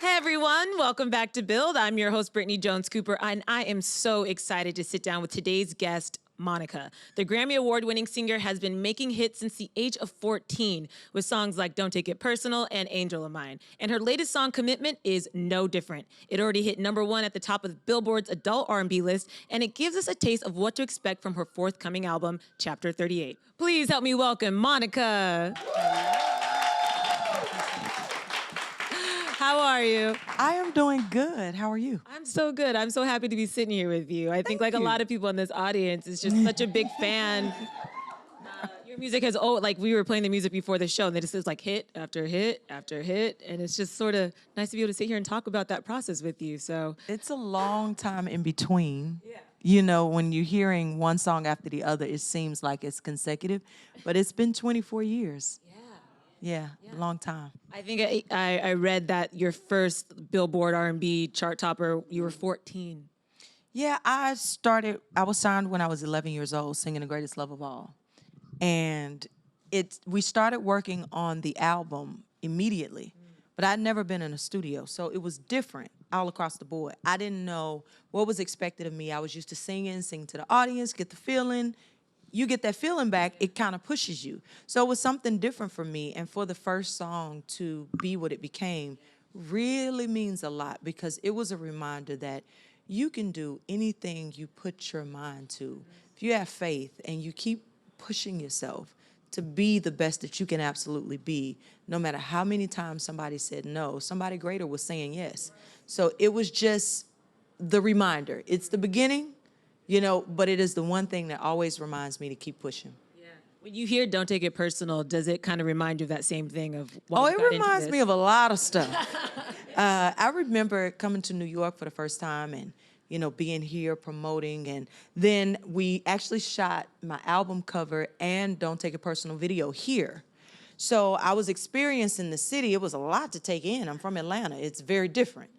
Hey everyone, welcome back to Build. I'm your host, Brittany Jones Cooper, and I am so excited to sit down with today's guest, Monica. The Grammy Award-winning singer has been making hits since the age of 14 with songs like Don't Take It Personal and Angel of Mine. And her latest song, Commitment, is no different. It already hit #1 at the top of Billboard's adult R&B list, and it gives us a taste of what to expect from her forthcoming album, Chapter 38. Please help me welcome Monica. How are you? I am doing good. How are you? I'm so good. I'm so happy to be sitting here with you. I think like a lot of people in this audience is just such a big fan. Your music has, like we were playing the music before the show and it is like hit after hit after hit. And it's just sort of nice to be able to sit here and talk about that process with you. So it's a long time in between. Yeah. You know, when you're hearing one song after the other, it seems like it's consecutive, but it's been 24 years. Yeah, long time. I think I read that your first Billboard R&B chart topper, you were 14. Yeah, I was signed when I was 11 years old, singing The Greatest Love of All. And we started working on the album immediately, but I'd never been in a studio, so it was different all across the board. I didn't know what was expected of me. I was used to sing to the audience, get the feeling. You get that feeling back, it kind of pushes you. So it was something different for me, and for the first song to be what it became really means a lot, because it was a reminder that you can do anything you put your mind to. If you have faith and you keep pushing yourself to be the best that you can absolutely be, no matter how many times somebody said no, somebody greater was saying yes. So it was just the reminder. It's the beginning, you know, but it is the one thing that always reminds me to keep pushing. Yeah. When you hear Don't Take It Personal, does it kind of remind you of that same thing of what Oh, it reminds me of a lot of stuff. I remember coming to New York for the first time and, you know, being here promoting, and then we actually shot my album cover and Don't Take It Personal video here. So I was experiencing the city. It was a lot to take in. I'm from Atlanta. It's very different.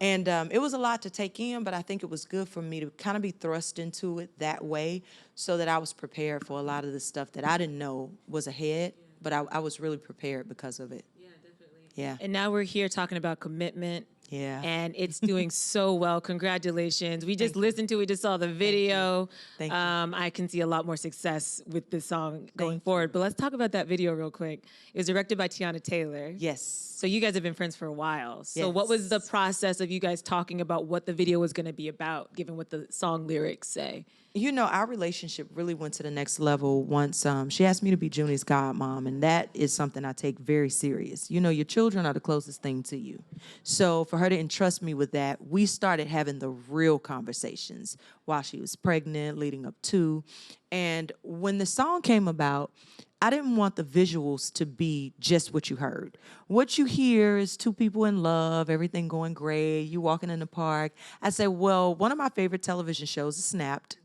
And it was a lot to take in, but I think it was good for me to kind of be thrust into it that way so that I was prepared for a lot of the stuff that I didn't know was ahead, but I was really prepared because of it. Yeah, definitely. Yeah. And now we're here talking about Commitment. Yeah. And it's doing so well. Congratulations. We just listened to it, just saw the video. Thank you. I can see a lot more success with this song going forward. But let's talk about that video real quick. It was directed by Tiana Taylor. Yes. So you guys have been friends for a while. So Yes. what was the process of you guys talking about what the video was going to be about, given what the song lyrics say? You know, our relationship really went to the next level once she asked me to be Junie's godmom, and that is something I take very serious. You know, your children are the closest thing to you. So for her to entrust me with that, we started having the real conversations while she was pregnant, leading up to. And when the song came about, I didn't want the visuals to be just what you heard. What you hear is two people in love, everything going great, you walking in the park. I said, well, one of my favorite television shows is Snapped.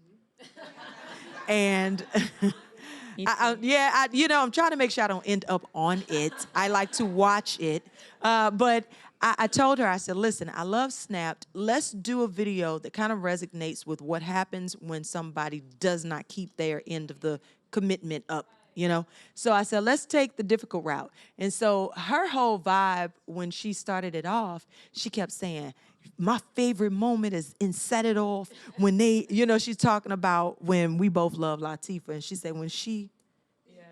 And you know, I'm trying to make sure I don't end up on it. I like to watch it. But I told her, I said, listen, I love Snapped. Let's do a video that kind of resonates with what happens when somebody does not keep their end of the commitment up, you know? So I said, let's take the difficult route. And so her whole vibe, when she started it off, she kept saying, my favorite moment is in Set It Off when they, you know, she's talking about when we both love Latifah. And she said, when she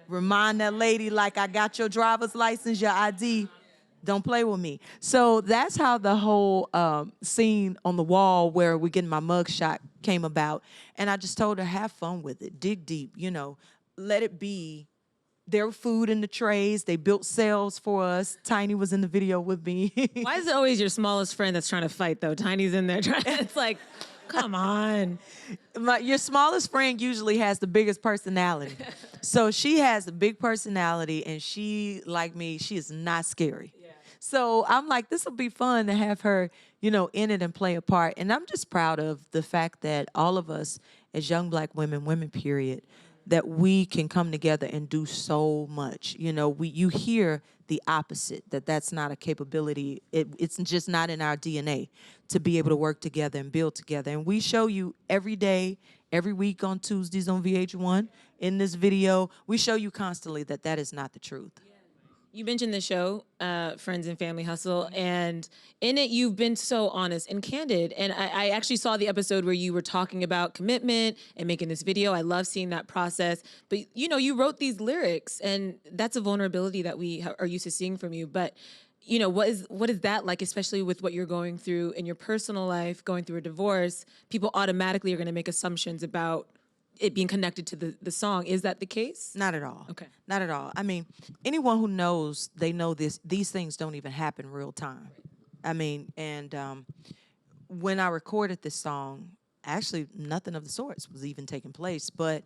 remind that lady, like, I got your driver's license, your ID, don't play with me. So that's how the whole scene on the wall where we're getting my mug shot came about. And I just told her, have fun with it. Dig deep, you know, let it be. There was food in the trays. They built cells for us. Tiny was in the video with me. Why is it always your smallest friend that's trying to fight, though? Tiny's in there trying. It's like, come on. Your smallest friend usually has the biggest personality. So she has a big personality, and she, like me, she is not scary. Yeah. So I'm like, this will be fun to have her, you know, in it and play a part. And I'm just proud of the fact that all of us as young Black women period, that we can come together and do so much. You know, you hear the opposite, that's not a capability. It's just not in our DNA to be able to work together and build together. And we show you every day, every week on Tuesdays on VH1 in this video, we show you constantly that is not the truth. You mentioned the show, Friends and Family Hustle, and in it you've been so honest and candid. And I actually saw the episode where you were talking about commitment and making this video. I love seeing that process. But you know, you wrote these lyrics, and that's a vulnerability that we are used to seeing from you. But you know, what is that like, especially with what you're going through in your personal life, going through a divorce? People automatically are going to make assumptions about it being connected to the song. Is that the case? Not at all. Okay. Not at all. I mean, anyone who knows, they know these things don't even happen real time. I mean, and when I recorded this song, actually nothing of the sorts was even taking place. But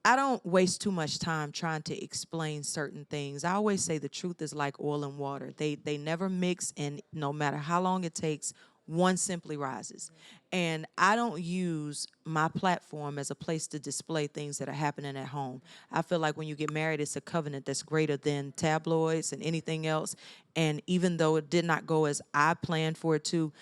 I don't waste too much time trying to explain certain things. I always say the truth is like oil and water. They never mix, and no matter how long it takes, one simply rises. And I don't use my platform as a place to display things that are happening at home. I feel like when you get married, it's a covenant that's greater than tabloids and anything else. And even though it did not go as I planned for it to,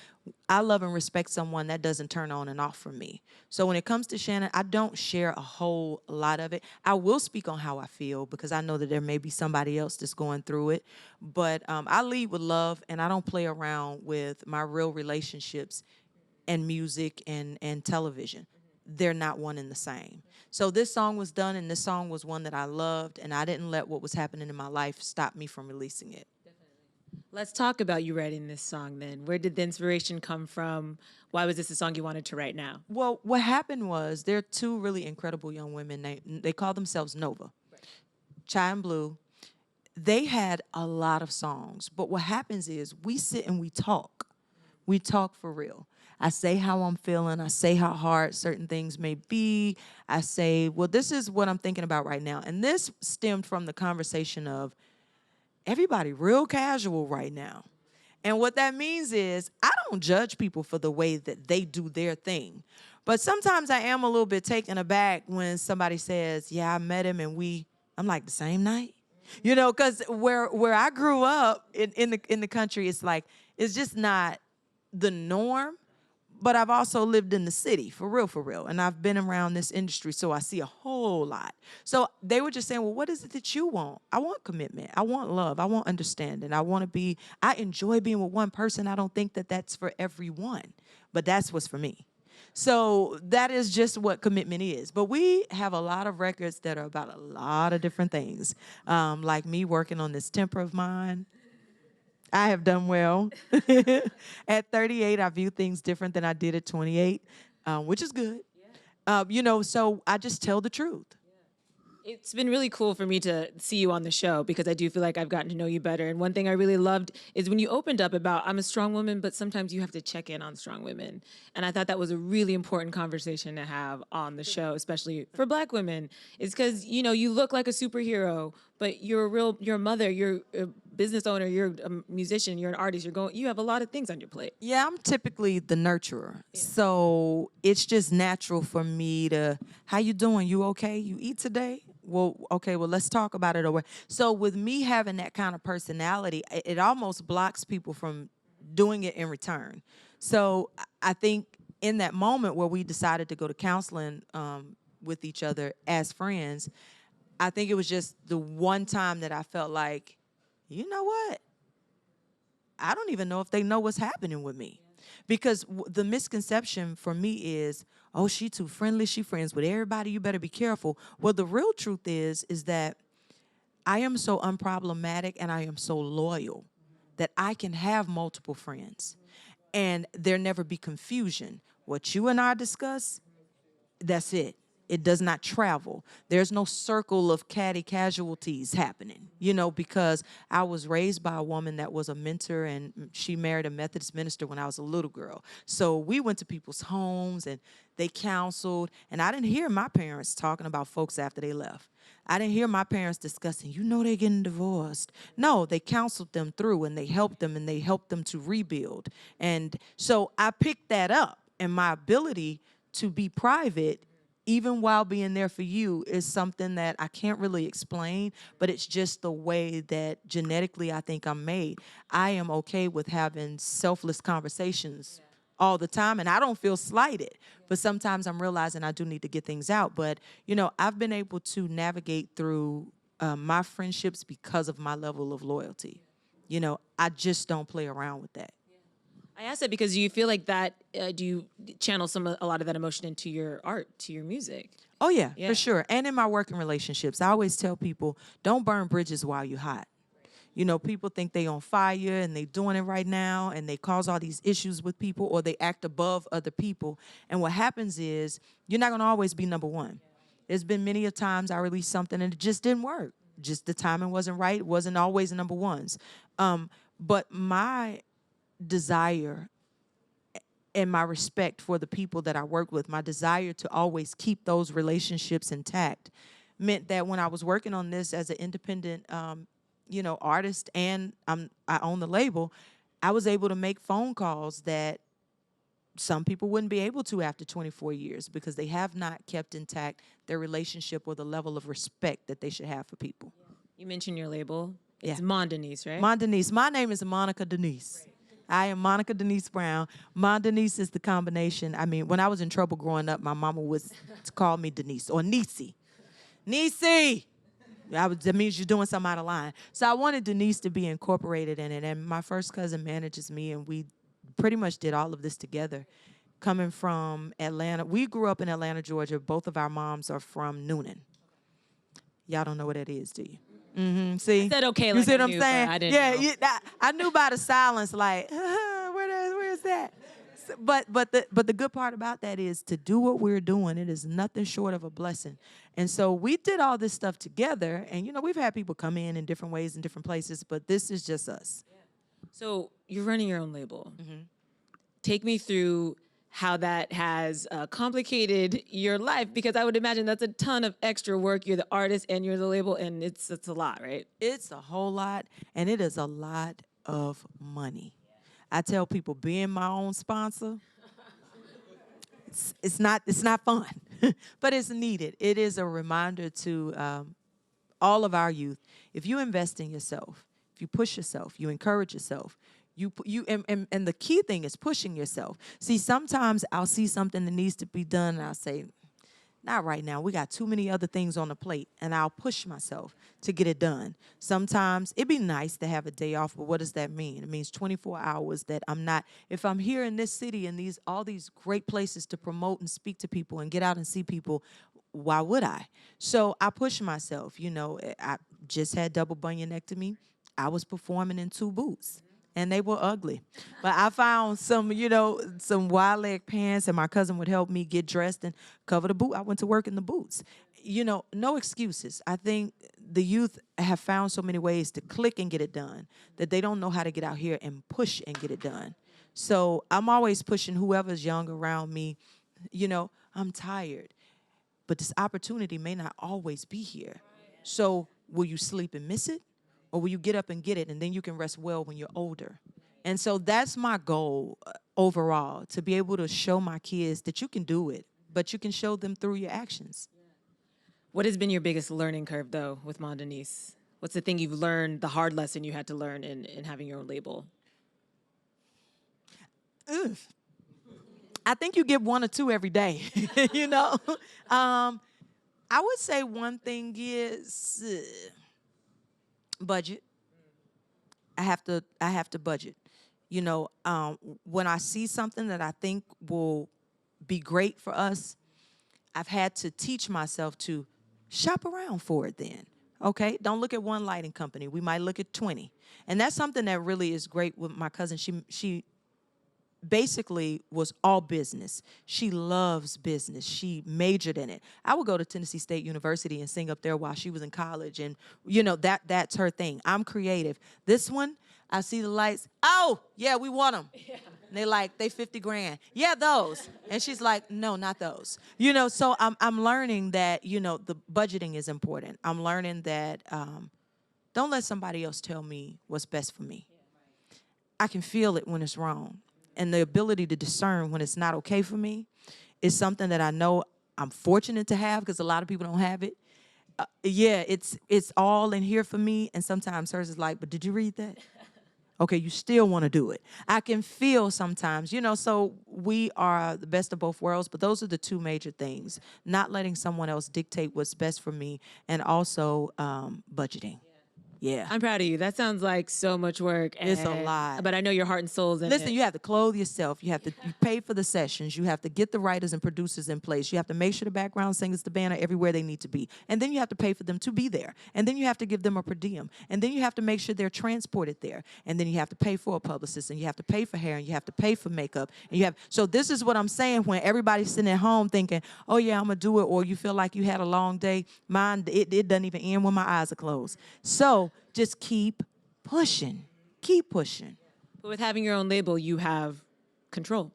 I love and respect someone that doesn't turn on and off for me. So when it comes to Shannon, I don't share a whole lot of it. I will speak on how I feel because I know that there may be somebody else that's going through it. But I lead with love, and I don't play around with my real relationships and music and television. They're not one and the same. So this song was done, and this song was one that I loved, and I didn't let what was happening in my life stop me from releasing it. Let's talk about you writing this song then. Where did the inspiration come from? Why was this a song you wanted to write now? Well, what happened was there are two really incredible young women. They call themselves Nova. Right. Chai and Blue. They had a lot of songs, but what happens is we sit and we talk. We talk for real. I say how I'm feeling. I say how hard certain things may be. I say, well, this is what I'm thinking about right now. And this stemmed from the conversation of everybody real casual right now. And what that means is I don't judge people for the way that they do their thing. But sometimes I am a little bit taken aback when somebody says, yeah, I met him and I'm like, the same night? You know, because where I grew up in the country, it's like, it's just not the norm. But I've also lived in the city, for real. And I've been around this industry, so I see a whole lot. So they were just saying, well, what is it that you want? I want commitment. I want love. I want understanding. I enjoy being with one person. I don't think that that's for everyone, but that's what's for me. So that is just what commitment is. But we have a lot of records that are about a lot of different things, like me working on this temper of mine. I have done well. At 38, I view things different than I did at 28, which is good. Yeah. You know, so I just tell the truth. It's been really cool for me to see you on the show because I do feel like I've gotten to know you better. And one thing I really loved is when you opened up about I'm a strong woman, but sometimes you have to check in on strong women. And I thought that was a really important conversation to have on the show, especially for Black women. It's because, you know, you look like a superhero, but you're a mother, you're a business owner, you're a musician, you're an artist, you have a lot of things on your plate. Yeah, I'm typically the nurturer. Yeah. So it's just natural for me to, how you doing? You okay? You eat today? Well, okay, well, let's talk about it. So with me having that kind of personality, it almost blocks people from doing it in return. So I think in that moment where we decided to go to counseling with each other as friends, I think it was just the one time that I felt like, you know what? I don't even know if they know what's happening with me. Because the misconception for me is, oh, she too friendly, she friends with everybody, you better be careful. Well, the real truth is that I am so unproblematic and I am so loyal that I can have multiple friends and there never be confusion. What you and I discuss, that's it. It does not travel. There's no circle of catty casualties happening, you know, because I was raised by a woman that was a mentor and she married a Methodist minister when I was a little girl. So we went to people's homes and they counseled. And I didn't hear my parents talking about folks after they left. I didn't hear my parents discussing, you know, they're getting divorced. No, they counseled them through and they helped them to rebuild. And so I picked that up, and my ability to be private even while being there for you is something that I can't really explain, but it's just the way that genetically I think I'm made. I am okay with having selfless conversations all the time, and I don't feel slighted. But sometimes I'm realizing I do need to get things out. But, you know, I've been able to navigate through my friendships because of my level of loyalty. You know, I just don't play around with that. I asked that because you feel like that, do you channel a lot of that emotion into your art, to your music? Oh, yeah, for sure. And in my working relationships, I always tell people, don't burn bridges while you're hot. You know, people think they on fire and they doing it right now and they cause all these issues with people or they act above other people. And what happens is you're not going to always be number one. There's been many a times I released something and it just didn't work. Just the timing wasn't right. It wasn't always number ones. But my desire and my respect for the people that I work with, my desire to always keep those relationships intact meant that when I was working on this as an independent artist and I own the label, I was able to make phone calls that some people wouldn't be able to after 24 years because they have not kept intact their relationship or the level of respect that they should have for people. You mentioned your label. It's Mondeenise, right? Mondeenise. My name is Monica Denise. I am Monica Denise Brown. Mondeenise is the combination. I mean, when I was in trouble growing up, my mama would call me Denise or Niecy. Niecy! That means you're doing something out of line. So I wanted Denise to be incorporated in it. And my first cousin manages me, and we pretty much did all of this together. Coming from Atlanta. We grew up in Atlanta, Georgia. Both of our moms are from Noonan. Y'all don't know what that is, do you? Mm-hmm. See? I said okay, you like see what I I'm knew, saying? but I didn't know. I knew by the silence, like, where's that? But the good part about that is to do what we're doing, it is nothing short of a blessing. And so we did all this stuff together, and we've had people come in different ways in different places, but this is just us. So you're running your own label. Mm-hmm. Take me through how that has complicated your life, because I would imagine that's a ton of extra work. You're the artist and you're the label, and it's a lot, right? It's a whole lot, and it is a lot of money. I tell people, being my own sponsor, it's not fun, but it's needed. It is a reminder to all of our youth. If you invest in yourself, if you push yourself, you encourage yourself, and the key thing is pushing yourself. See, sometimes I'll see something that needs to be done, and I'll say, not right now. We got too many other things on the plate, and I'll push myself to get it done. Sometimes it'd be nice to have a day off, but what does that mean? It means 24 hours that I'm not. If I'm here in this city and all these great places to promote and speak to people and get out and see people, why would I? So I push myself. I just had double bunionectomy. I was performing in 2 boots. And they were ugly. But I found some wide leg pants, and my cousin would help me get dressed and cover the boot. I went to work in the boots. No excuses. I think the youth have found so many ways to click and get it done that they don't know how to get out here and push and get it done. So I'm always pushing whoever's young around me. I'm tired, but this opportunity may not always be here. So will you sleep and miss it? Or will you get up and get it, and then you can rest well when you're older? And so that's my goal overall, to be able to show my kids that you can do it, but you can show them through your actions. What has been your biggest learning curve, though, with Mondeenise? What's the thing you've learned, the hard lesson you had to learn in having your own label? I think you get 1 or 2 every day, I would say one thing is... budget. I have to budget. When I see something that I think will be great for us, I've had to teach myself to shop around for it then. Okay? Don't look at one lighting company. We might look at 20. And that's something that really is great with my cousin. She basically was all business. She loves business. She majored in it. I would go to Tennessee State University and sing up there while she was in college, and that's her thing. I'm creative. This one, I see the lights. Oh, yeah, we want them. Yeah. And they $50,000. Yeah, those. And she's like, no, not those. So I'm learning that the budgeting is important. I'm learning that don't let somebody else tell me what's best for me. I can feel it when it's wrong. And the ability to discern when it's not okay for me is something that I know I'm fortunate to have, because a lot of people don't have it. It's all in here for me, and sometimes hers is like, but did you read that? Okay, you still want to do it. I can feel sometimes, so we are the best of both worlds, but those are the two major things. Not letting someone else dictate what's best for me, and also budgeting. Yeah. I'm proud of you. That sounds like so much work. It's a lot. But I know your heart and soul's in it. Listen, you have to clothe yourself. You pay for the sessions. You have to get the writers and producers in place. You have to make sure the background singers, the band are everywhere they need to be. And then you have to pay for them to be there. And then you have to give them a per diem. And then you have to make sure they're transported there. And then you have to pay for a publicist. And you have to pay for hair. And you have to pay for makeup. And so this is what I'm saying when everybody's sitting at home thinking, oh, yeah, I'm going to do it. Or you feel like you had a long day. Mine, it doesn't even end when my eyes are closed. So just keep pushing. Keep pushing. But with having your own label, you have control.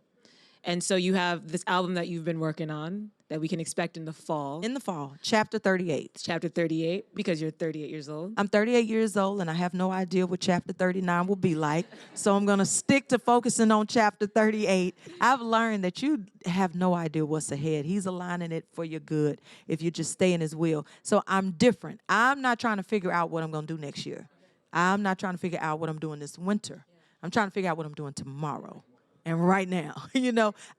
And so you have this album that you've been working on that we can expect in the fall. In the fall, chapter 38. It's chapter 38, because you're 38 years old. I'm 38 years old, and I have no idea what chapter 39 will be like. So I'm going to stick to focusing on chapter 38. I've learned that you have no idea what's ahead. He's aligning it for your good if you just stay in his will. So I'm different. I'm not trying to figure out what I'm going to do next year. I'm not trying to figure out what I'm doing this winter. I'm trying to figure out what I'm doing tomorrow. And right now,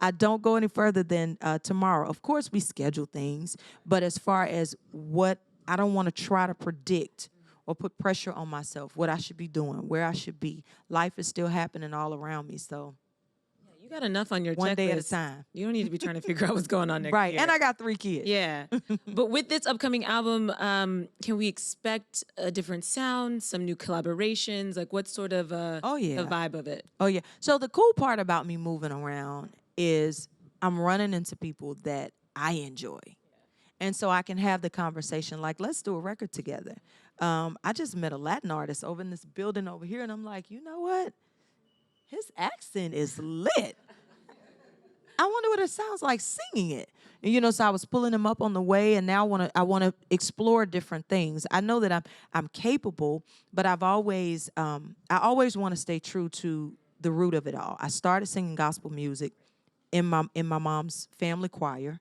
I don't go any further than tomorrow. Of course, we schedule things, but as far as what I don't want to try to predict or put pressure on myself, what I should be doing, where I should be. Life is still happening all around me, so. You got enough on your checklist. One day at a time. You don't need to be trying to figure out what's going on next right, year. And I got 3 kids. Yeah. But with this upcoming album, can we expect a different sound, some new collaborations? Like, what sort of the vibe of it? Oh, yeah. So the cool part about me moving around is I'm running into people that I enjoy. And so I can have the conversation like, let's do a record together. I just met a Latin artist over in this building over here, and I'm like, you know what? His accent is lit. I wonder what it sounds like singing it. And, so I was pulling him up on the way, and now I want to explore different things. I know that I'm capable, but I always want to stay true to the root of it all. I started singing gospel music in my mom's family choir,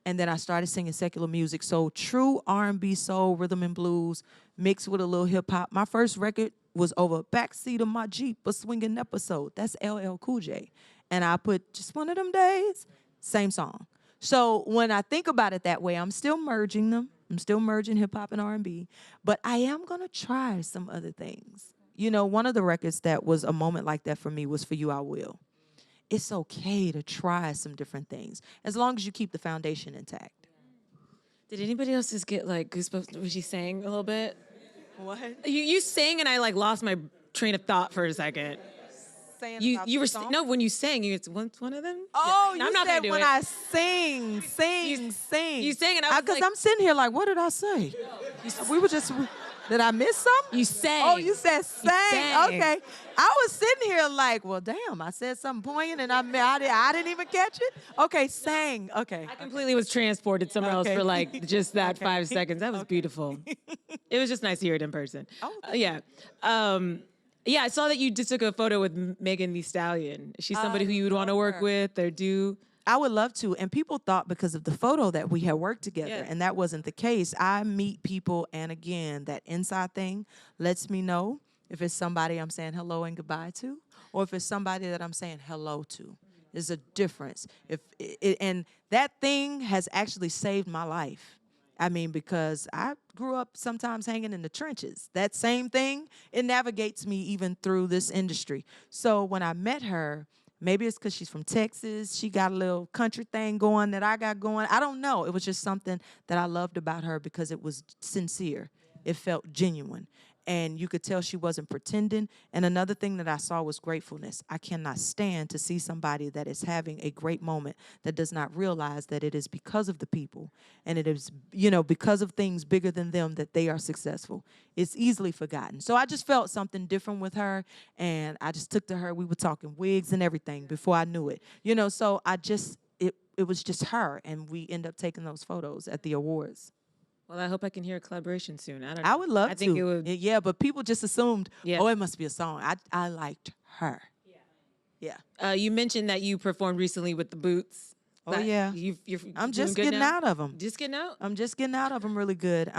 and then I started singing secular music. So true R&B, soul, rhythm and blues mixed with a little hip hop. My first record was over backseat of my Jeep, a swinging episode. That's LL Cool J. And I put just one of them days, same song. So when I think about it that way, I'm still merging them. I'm still merging hip hop and R&B, but I am going to try some other things. One of the records that was a moment like that for me was For You I Will. It's okay to try some different things as long as you keep the foundation intact. Did anybody else just get like goosebumps? Was she sang a little bit? What? You sang and I like lost my train of thought for a second. You were no, when you sang, it's one of them. Oh, yeah. No, you I'm not said do when it. I sing. You sang and I was because I'm sitting here like, what did I say? We were just. Did I miss something? You sang. Oh, you said sang. Okay. I was sitting here like, well, damn, I said something poignant and I didn't even catch it. Okay, sang. Okay. I completely was transported somewhere else for like just that 5 seconds. That was beautiful. It was just nice to hear it in person. Oh, yeah. Yeah, I saw that you just took a photo with Megan Thee Stallion. Is she somebody who you would want to work with or do? I would love to. And people thought because of the photo that we had worked together, and that wasn't the case. I meet people, and again, that inside thing lets me know if it's somebody I'm saying hello and goodbye to, or if it's somebody that I'm saying hello to. There's a difference. And that thing has actually saved my life. I mean, because I grew up sometimes hanging in the trenches. That same thing, it navigates me even through this industry. So when I met her, maybe it's because she's from Texas. She got a little country thing going that I got going. I don't know. It was just something that I loved about her because it was sincere. It felt genuine. And you could tell she wasn't pretending. And another thing that I saw was gratefulness. I cannot stand to see somebody that is having a great moment that does not realize that it is because of the people and it is, because of things bigger than them that they are successful. It's easily forgotten. So I just felt something different with her, and I just took to her. We were talking wigs and everything before I knew it. So it was just her, and we ended up taking those photos at the awards. Well, I hope I can hear a collaboration soon. I don't know. I would love to. I think it would. Yeah, but people just assumed, oh, it must be a song. I liked her. Yeah. You mentioned that you performed recently with the Boots. Oh, yeah. You're I'm just getting out of them. Just getting out? I'm just getting out of them really good.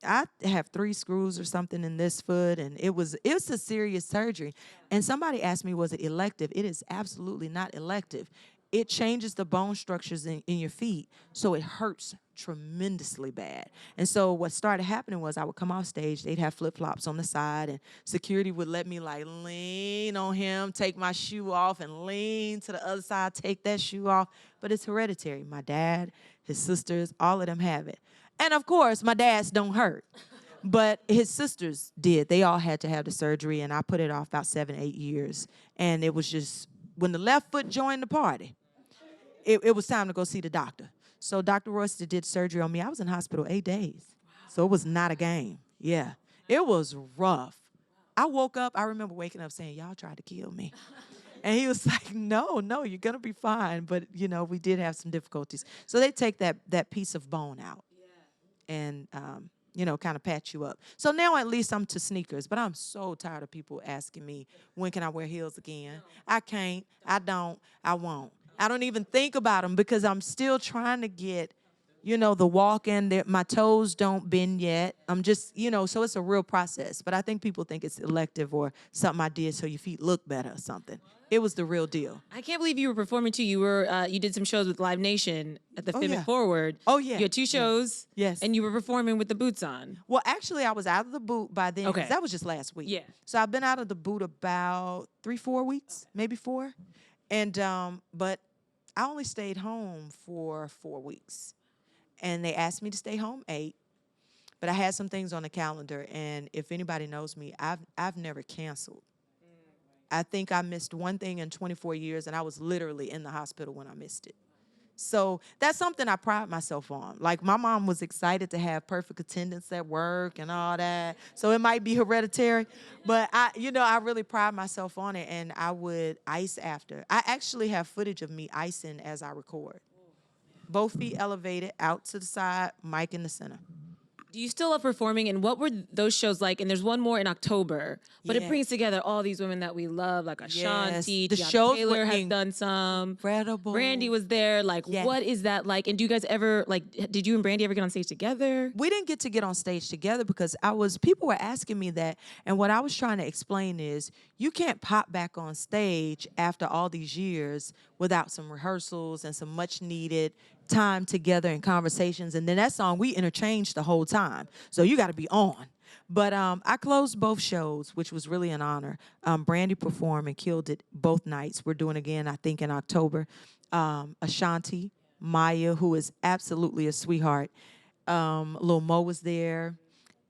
I have 3 screws or something in this foot, and it's a serious surgery. And somebody asked me, was it elective? It is absolutely not elective. It changes the bone structures in your feet, so it hurts tremendously bad. And so what started happening was I would come off stage, they'd have flip-flops on the side, and security would let me like lean on him, take my shoe off, and lean to the other side, take that shoe off. But it's hereditary. My dad, his sisters, all of them have it. And of course, my dad's don't hurt. But his sisters did. They all had to have the surgery, and I put it off about 7, 8 years. And it was just, when the left foot joined the party, it was time to go see the doctor. So Dr. Royster did surgery on me. I was in hospital 8 days. So it was not a game. Yeah. It was rough. I woke up, I remember waking up saying, y'all tried to kill me. And he was like, no, you're going to be fine. But, you know, we did have some difficulties. So they take that piece of bone out and, you know, kind of patch you up. So now at least I'm to sneakers. But I'm so tired of people asking me, when can I wear heels again? I can't. I don't. I won't. I don't even think about them because I'm still trying to get, you know, the walk in there. My toes don't bend yet. I'm just, you know, so it's a real process. But I think people think it's elective or something I did so your feet look better or something. It was the real deal. I can't believe you were performing too. You did some shows with Live Nation at the Fim It Forward. Oh, yeah. You had 2 shows. Yes. And you were performing with the boots on. Well, actually, I was out of the boot by then. Okay. That was just last week. Yeah. So I've been out of the boot about 3, 4 weeks, maybe 4. And, but I only stayed home for 4 weeks. And they asked me to stay home 8. But I had some things on the calendar. And if anybody knows me, I've never canceled. I think I missed one thing in 24 years, and I was literally in the hospital when I missed it. So that's something I pride myself on. Like, my mom was excited to have perfect attendance at work and all that. So it might be hereditary, but I really pride myself on it, and I would ice after. I actually have footage of me icing as I record. Both feet elevated, out to the side, mic in the center. Do you still love performing? And what were those shows like? And there's one more in October, but it brings together all these women that we love, like Ashanti, the Tiana shows Taylor were has done some. Incredible. Brandy was there. Like, what is that like? And do you guys ever, like, did you and Brandy ever get on stage together? We didn't get to get on stage together because people were asking me that. And what I was trying to explain is you can't pop back on stage after all these years without some rehearsals and some much needed time together and conversations. And then that song, we interchanged the whole time. So you got to be on. But I closed both shows, which was really an honor. Brandy performed and killed it both nights. We're doing again, I think, in October. Ashanti, Maya, who is absolutely a sweetheart. Lil Mo was there.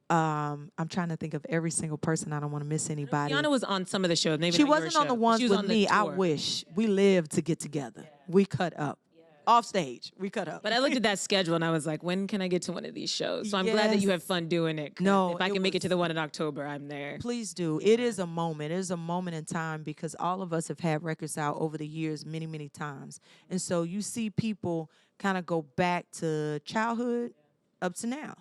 I'm trying to think of every single person. I don't want to miss anybody. Tiana was on some of the shows. Maybe she not wasn't your on the show. ones She was with on the me. I tour. wish. We lived to get together. We cut up. Off stage, we cut up. But I looked at that schedule and I was like, when can I get to one of these shows? So I'm glad that you have fun doing it. No, if I can make it to the one in October, I'm there. Please do. It is a moment. It is a moment in time because all of us have had records out over the years many, many times. And so you see people kind of go back to childhood up to now.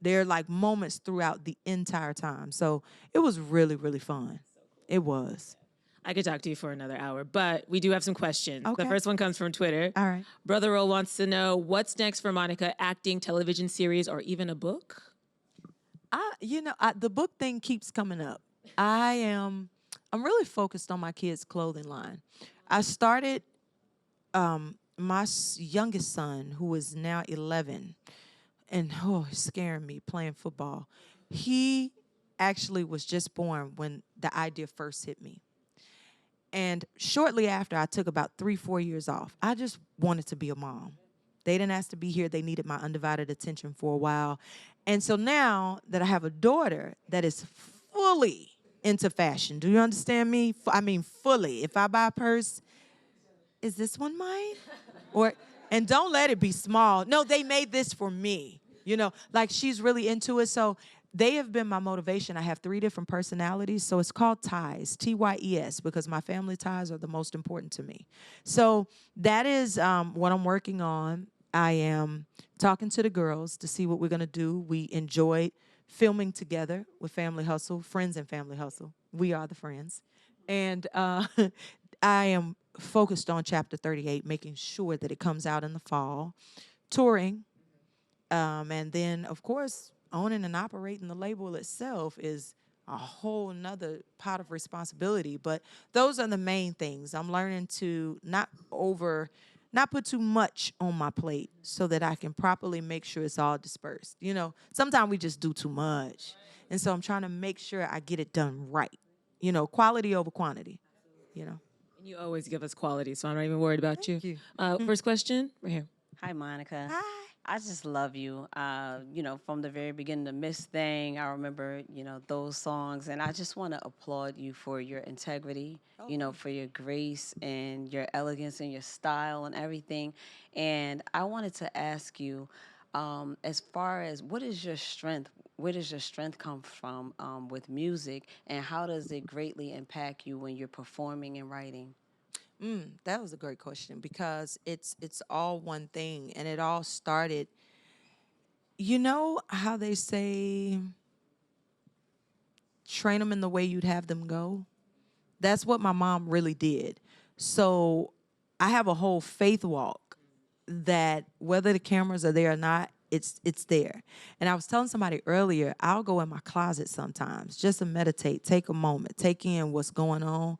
They're like moments throughout the entire time. So it was really, really fun. It was. I could talk to you for another hour, but we do have some questions. Okay. The first one comes from Twitter. All right. Brother Roll wants to know, what's next for Monica? Acting, television series, or even a book? The book thing keeps coming up. I'm really focused on my kids' clothing line. I started my youngest son, who is now 11, and he's scaring me playing football. He actually was just born when the idea first hit me. And shortly after, I took about 3, 4 years off. I just wanted to be a mom. They didn't ask to be here. They needed my undivided attention for a while. And so now that I have a daughter that is fully into fashion, do you understand me? I mean, fully. If I buy a purse, is this one mine? And don't let it be small. No, they made this for me. Like she's really into it. So they have been my motivation. I have 3 different personalities, so it's called Ties, T-Y-E-S, because my family ties are the most important to me. So that is what I'm working on. I am talking to the girls to see what we're going to do. We enjoyed filming together with Family Hustle, Friends and Family Hustle. We are the friends. And I am focused on Chapter 38, making sure that it comes out in the fall, touring, and then, of course, owning and operating the label itself is a whole nother pot of responsibility. But those are the main things. I'm learning to not put too much on my plate so that I can properly make sure it's all dispersed. You know, sometimes we just do too much. And so I'm trying to make sure I get it done right. You know, quality over quantity, you know. And you always give us quality, so I'm not even worried about Thank you. First question, right here. Hi, Monica. Hi. I just love you. You know, from the very beginning, the Miss thing, I remember, you know, those songs. And I just want to applaud you for your integrity, you know, for your grace and your elegance and your style and everything. And I wanted to ask you, as far as what is your strength? Where does your strength come from with music? And how does it greatly impact you when you're performing and writing? That was a great question because it's all one thing, and it all started. You know how they say, train them in the way you'd have them go? That's what my mom really did. So I have a whole faith walk that whether the cameras are there or not, it's there. And I was telling somebody earlier, I'll go in my closet sometimes just to meditate, take a moment, take in what's going on.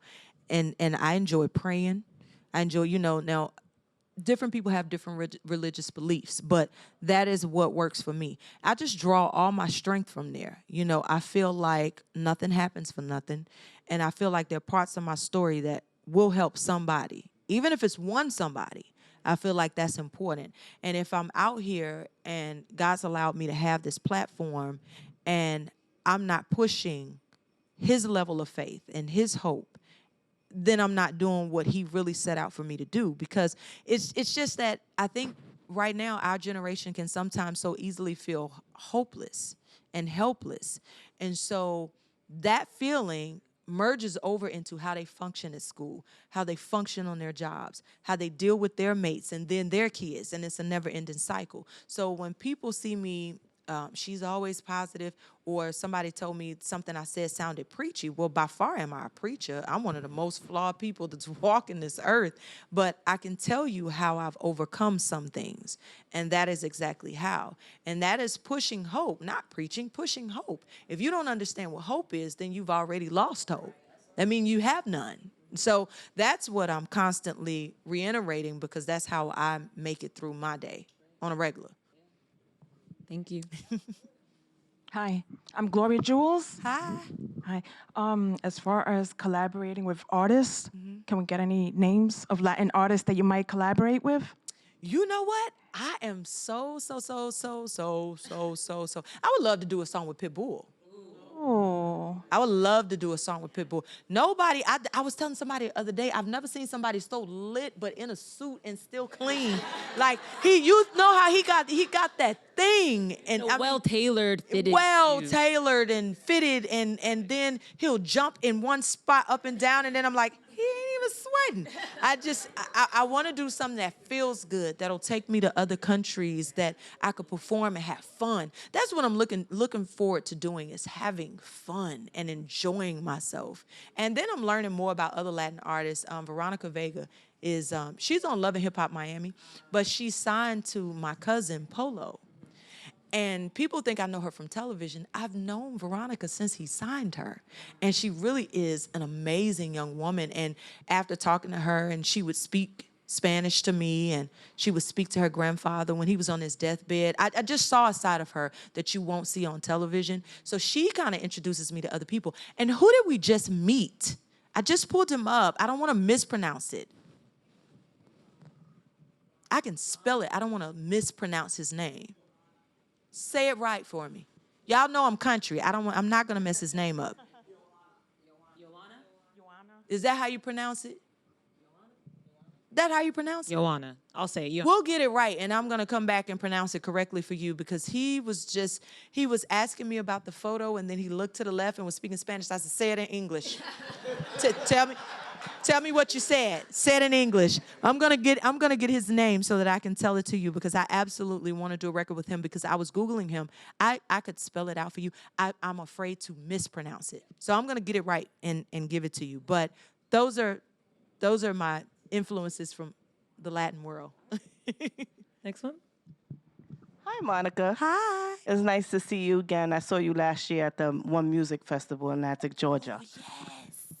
And I enjoy praying. I enjoy, you know, now different people have different religious beliefs, but that is what works for me. I just draw all my strength from there. You know, I feel like nothing happens for nothing. And I feel like there are parts of my story that will help somebody, even if it's one somebody. I feel like that's important. And if I'm out here and God's allowed me to have this platform and I'm not pushing his level of faith and his hope, then I'm not doing what he really set out for me to do. Because it's just that I think right now our generation can sometimes so easily feel hopeless and helpless. And so that feeling merges over into how they function at school, how they function on their jobs, how they deal with their mates and then their kids, and it's a never-ending cycle. So when people see me, she's always positive, or somebody told me something I said sounded preachy. Well, by far am I a preacher. I'm one of the most flawed people that's walking this earth, but I can tell you how I've overcome some things, and that is exactly how. And that is pushing hope, not preaching, pushing hope. If you don't understand what hope is, then you've already lost hope. I mean, you have none. So that's what I'm constantly reiterating, because that's how I make it through my day on a regular. Thank you. Hi, I'm Gloria Jules. Hi. Hi. As far as collaborating with artists, can we get any names of Latin artists that you might collaborate with? You know what? I am so. I would love to do a song with Pitbull. Oh, I would love to do a song with Pitbull. Nobody, I was telling somebody the other day, I've never seen somebody so lit but in a suit and still clean. Like, you know how he got that thing. And Well-tailored, fitted. well-tailored and fitted, and then he'll jump in one spot up and down, and then I'm like, he ain't even sweating. I want to do something that feels good, that'll take me to other countries, that I could perform and have fun. That's what I'm looking forward to doing, is having fun and enjoying myself. And then I'm learning more about other Latin artists. Veronica Vega is, she's on Love and Hip Hop Miami, but she's signed to my cousin Polo. And people think I know her from television. I've known Veronica since he signed her. And she really is an amazing young woman. And after talking to her, and she would speak Spanish to me, and she would speak to her grandfather when he was on his deathbed. I just saw a side of her that you won't see on television. So she kind of introduces me to other people. And who did we just meet? I just pulled him up. I don't want to mispronounce it. I can spell it. I don't want to mispronounce his name. Say it right for me. Y'all know I'm country. I'm not gonna mess his name up. Is that how you pronounce it? That how you pronounce it? Joanna. I'll say it. We'll get it right, and I'm gonna come back and pronounce it correctly for you, because he was asking me about the photo, and then he looked to the left and was speaking Spanish. I said, say it in English. Tell me what you said. Say it in English. I'm gonna get his name so that I can tell it to you, because I absolutely want to do a record with him, because I was Googling him. I could spell it out for you. I'm afraid to mispronounce it. So I'm gonna get it right and give it to you. But those are my influences from the Latin world. Next one. Hi, Monica. Hi. It's nice to see you again. I saw you last year at the One Music Festival in Atlantic, Georgia,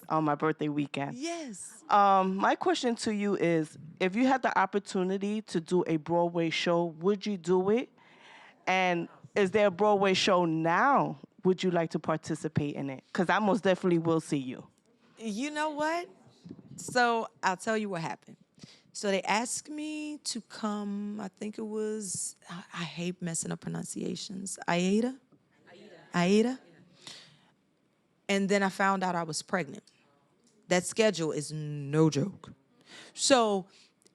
on my birthday weekend. Yes. My question to you is, if you had the opportunity to do a Broadway show, would you do it? And is there a Broadway show now? Would you like to participate in it? Because I most definitely will see you. You know what? So I'll tell you what happened. So they asked me to come, I think it was, I hate messing up pronunciations. Aida? Aida? And then I found out I was pregnant. That schedule is no joke. So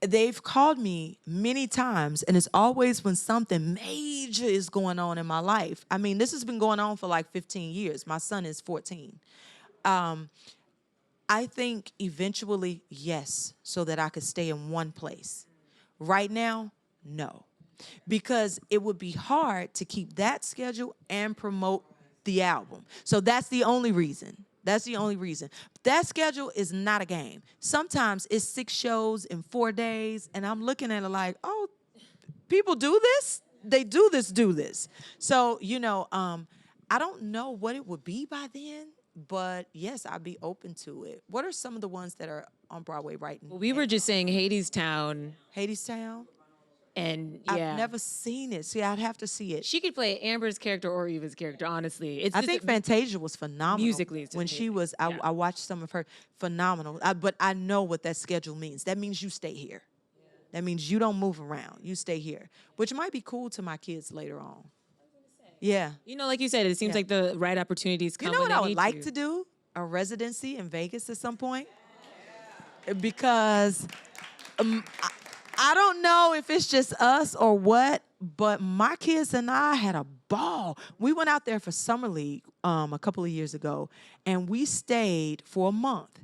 they've called me many times, and it's always when something major is going on in my life. I mean, this has been going on for like 15 years. My son is 14. I think eventually, yes, so that I could stay in one place. Right now, no. Because it would be hard to keep that schedule and promote the album. So that's the only reason. That's the only reason. That schedule is not a game. Sometimes it's 6 shows in 4 days, and I'm looking at it like, oh, people do this? They do this. So, you know, I don't know what it would be by then, but yes, I'd be open to it. What are some of the ones that are on Broadway right now? Well, we were just saying Hadestown, Hadestown? and yeah. I've never seen it. See, I'd have to see it. She could play Amber's character or Eva's character, honestly. It's I just think Fantasia was phenomenal. Musically, it's just when she amazing. was, Yeah. I watched some of her, phenomenal. But I know what that schedule means. That means you stay here. That means you don't move around. You stay here, which might be cool to my kids later on. Yeah. You know, like you said, it seems like the right opportunities come You know when what I they would need like to do? A residency in Vegas at some point. Because I don't know if it's just us or what, but my kids and I had a ball. We went out there for Summer League a couple of years ago, and we stayed for a month.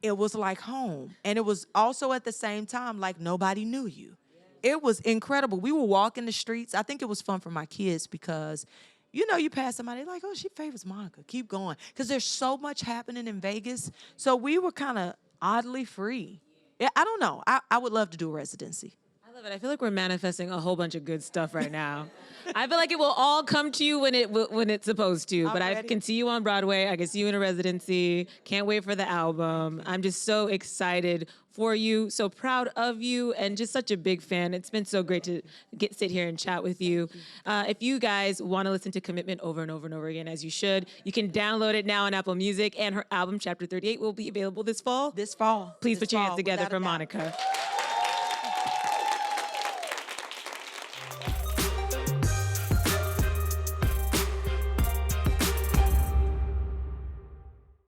It was like home. And it was also at the same time like nobody knew you. It was incredible. We were walking the streets. I think it was fun for my kids because, you know, you pass somebody like, oh, she favors Monica. Keep going. Because there's so much happening in Vegas. So we were kind of oddly free. Yeah, I don't know. I would love to do a residency. I love it. I feel like we're manifesting a whole bunch of good stuff right now. I feel like it will all come to you when it's supposed to. But I can see you on Broadway. I can see you in a residency. Can't wait for the album. I'm just so excited for you, so proud of you, and just such a big fan. It's been so great to sit here and chat with you. If you guys want to listen to Commitment over and over and over again, as you should, you can download it now on Apple Music, and her album, Chapter 38, will be available this fall. This fall. Please This put your hands fall, together without for a doubt. Monica.